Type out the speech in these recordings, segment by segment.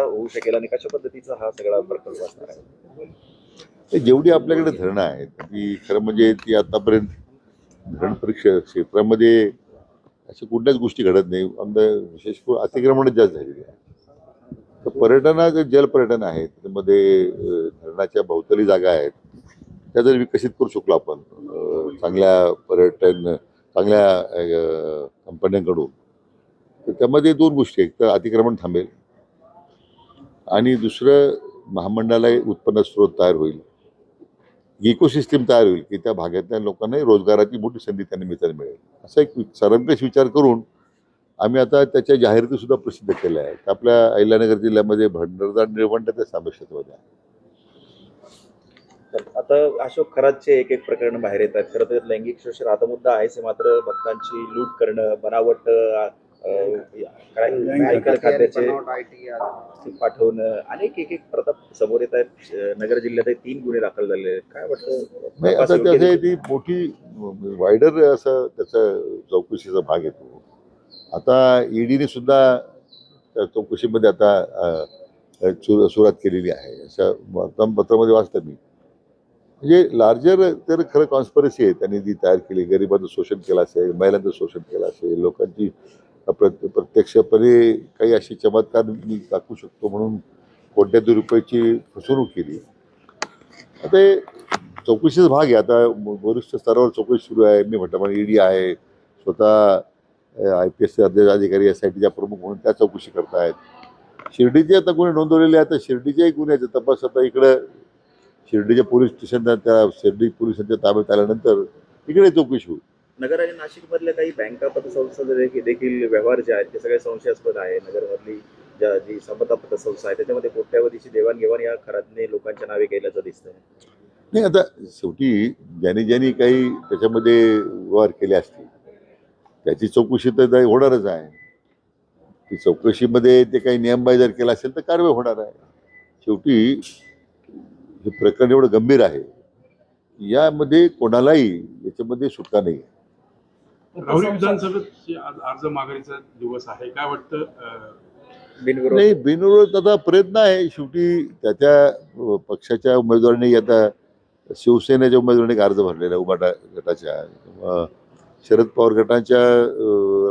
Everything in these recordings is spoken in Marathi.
होऊ शकेल आणि कशा पद्धतीचा हा सगळा प्रकल्प असणार आहे? ते जेवढी आपल्याकडे धरणं आहेत ती खरं म्हणजे ती आतापर्यंत धरण परीक्षा क्षेत्रामध्ये अशा कुठल्याच गोष्टी घडत नाही. आमचं विशेष करून अतिक्रमणच जास्त झालेली आहे. तर पर्यटनाचं जलपर्यटन आहे त्यामध्ये धरणाच्या भोवताली जागा आहेत त्या जर विकसित करू शकलो आपण चांगल्या पर्यटन चांगल्या कंपन्यांकडून तर त्यामध्ये दोन गोष्टी एक तर अतिक्रमण थांबेल आणि दुसरं महामंडळाला उत्पन्न स्रोत तयार होईल, इकोसिस्टीम तयार होईल की त्या भागातल्या लोकांनाही रोजगाराची मोठी संधी त्या निमित्ताने मिळेल. असा एक सर्वंकष विचार करून आम्ही आता त्याच्या जाहिराती सुद्धा प्रसिद्ध केल्या आहेत. आपल्या अहिल्यानगर जिल्ह्यामध्ये भंडारदरा निळवंड त्या सामर्थ्यामध्ये आहे. आता अशोक खरातचे एक बाहेर येत आहेत. खरं तर लैंगिक शोषण आता मुद्दा आहेच, मात्र भक्तांची लूट करणं, बनावट आयकर खात्याचे पाठवणं, अनेक एक प्रताप समोर येत आहेत. नगर जिल्ह्यात 3 गुन्हे दाखल झाले आहेत. काय वाटतं? नाही, आता त्याचे ती मोठी वायडर असं त्याचा चौकशीचा भाग येतो. आता ईडीने सुद्धा त्या चौकशीमध्ये आता सुरुवात केलेली आहे असं वर्तमानपत्रामध्ये वाचतं मी. म्हणजे लार्जर तर खरं कॉन्स्पिरसी आहे. त्यांनी ती तयार केली. गरिबांचं शोषण केलं असेल, महिलांचं शोषण केलं असेल, लोकांची प्रत्यक्षपणे काही अशी चमत्कार मी दाखवू शकतो म्हणून कोट्यावधी रुपयाची फसवणूक केली. आता हे चौकशीचा भाग आहे. आता वरिष्ठ स्तरावर चौकशी सुरू आहे. मी म्हटलं ईडी आहे, स्वतः IPS अधिकारी SITच्या प्रमुख म्हणून त्या चौकशी करतायत. शिर्डीचे आता गुन्हे नोंदवलेले आहेत. शिर्डीच्याही गुन्ह्याचा तपास आता इकडं शिर्डीच्या पोलीस स्टेशनला त्या शिर्डी पोलिसांच्या ताब्यात आल्यानंतर इकडे चौकशी होईल. नगर आणि नाशिक मधल्या काही बँका पतसंस्था देखील व्यवहार जे आहेत ते सगळे संशयास्पद आहे. नगरमधली जी समता पतसंस्था आहे त्याच्यामध्ये कोट्यावधीची देवाणघेवाण या खरातने लोकांच्या नावे केल्याचं दिसतंय. नाही, आता शेवटी ज्यांनी काही त्याच्यामध्ये व्यवहार केले असतील त्याची चौकशी तर होणारच आहे. ती चौकशीमध्ये ते काही नियमबाह्य जर केला असेल तर कारवाई होणार आहे. शेवटी हे प्रकरण एवढं गंभीर आहे यामध्ये कोणालाही याच्यामध्ये सुटका नाही. राहुरी विधानसभेत अर्ज मागणीचा दिवस आहे, काय वाटतं? नाही, बिनविरोध आता प्रयत्न आहे. शेवटी त्याच्या पक्षाच्या उमेदवारांनी आता शिवसेनेच्या उमेदवारांनी अर्ज भरलेला आहे, उभाटा गटाच्या किंवा शरद पवार गटाच्या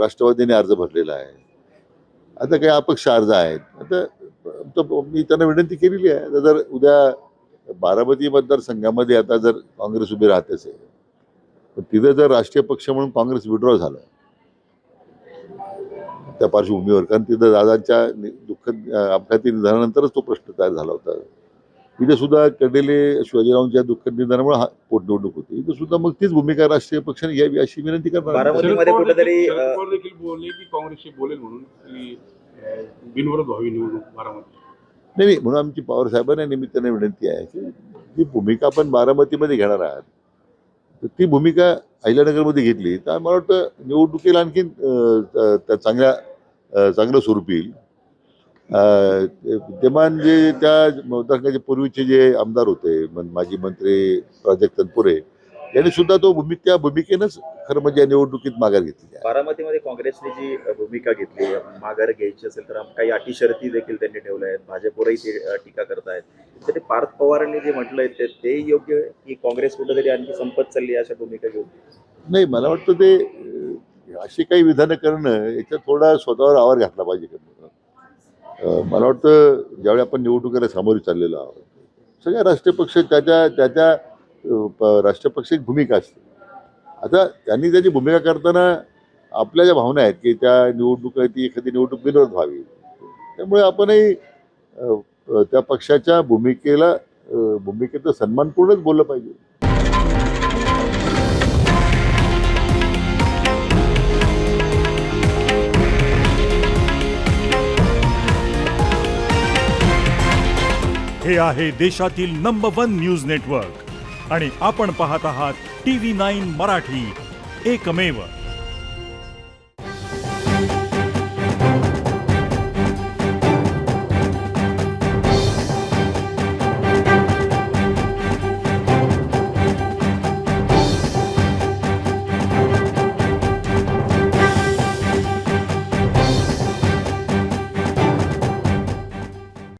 राष्ट्रवादीने अर्ज भरलेला आहे. आता काही अपक्ष अर्ज आहेत. आता मी त्यांना विनंती केलेली आहे. आता जर उद्या बारामती मतदारसंघामध्ये आता जर काँग्रेस उभी राहत असेल तर तिथं जर राष्ट्रीय पक्ष म्हणून काँग्रेस विड्रॉ झालं त्या पार्श्वभूमीवर, कारण तिथं दादांच्या दुःखद अपघाती निधनानंतरच तो प्रश्न तयार झाला होता. इथे सुद्धा कडेले शिवाजीरावांच्या दुःखद निधनामुळे हा पोटनिवडणूक होती. इथं सुद्धा मग तीच भूमिका राष्ट्रीय पक्षाने घ्यावी अशी विनंती करणार. बारामतीमध्ये कुठेतरी देखील बोलले की काँग्रेसशी बोलेल म्हणून की बिनविरोध व्हावी निवडणूक बारामती. नाही, म्हणून आमची पवार साहेबांना निमित्ताने विनंती आहे की जी भूमिका आपण बारामतीमध्ये घेणार आहात तर ती भूमिका अहिल्यानगरमध्ये घेतली तर मला वाटतं निवडणुकीला आणखीन चांगलं स्वरूप येईल. विद्यमान जे त्या मतदारसंघाचे पूर्वीचे जे आमदार होते माजी मंत्री प्राजक्त तनपुरे यांनी सुद्धा त्या भूमिकेनंच खरं म्हणजे निवडणुकीत माघार घेतली. बारामतीमध्ये काँग्रेसने जी भूमिका घेतली माघार घ्यायची असेल तर काही अटी शर्ती देखील त्यांनी ठेवल्या आहेत. भाजपवरही ते टीका करतायत. तर ते पार्थ पवारांनी जे म्हटलंय ते योग्य आहे की काँग्रेस कुठेतरी आणखी संपत चालली अशा भूमिका घेऊन? नाही, मला वाटतं ते अशी काही विधानं करणं याच्यात थोडा स्वतःवर आवार घातला पाहिजे. मला वाटतं ज्यावेळी आपण निवडणुकीला सामोरे चाललेलो आहोत सगळ्या राष्ट्रीय पक्ष त्याच्या राष्ट्रीय पक्षाची भूमिका असते. आता त्यांनी त्याची भूमिका करताना आपल्या ज्या भावना आहेत की त्या ती एखादी निवडणूक बिनविरोध व्हावी, त्यामुळे आपणही त्या पक्षाच्या भूमिकेचा सन्मानपूर्णच बोललं पाहिजे. हे आहे देशातील नंबर 1 न्यूज नेटवर्क आणि आपण पाहत आहात TV9 मराठी, एकमेव.